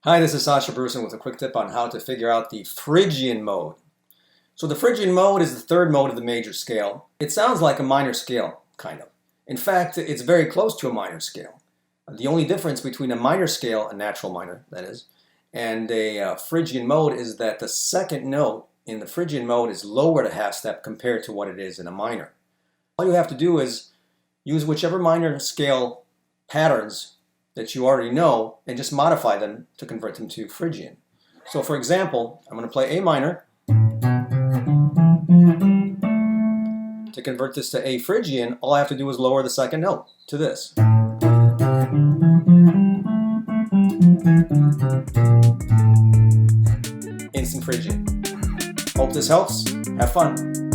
Hi, this is Sasha Brusin with a quick tip on how to figure out the Phrygian mode. So the Phrygian mode is the third mode of the major scale. It sounds like a minor scale, kind of. In fact, it's very close to a minor scale. The only difference between a minor scale, a natural minor, that is, and a Phrygian mode is that the second note in the Phrygian mode is lower a half step compared to what it is in a minor. All you have to do is use whichever minor scale patterns that you already know and just modify them to convert them to Phrygian. So for example, I'm going to play A minor. To convert this to A Phrygian, all I have to do is lower the second note to this. Instant Phrygian. Hope this helps. Have fun.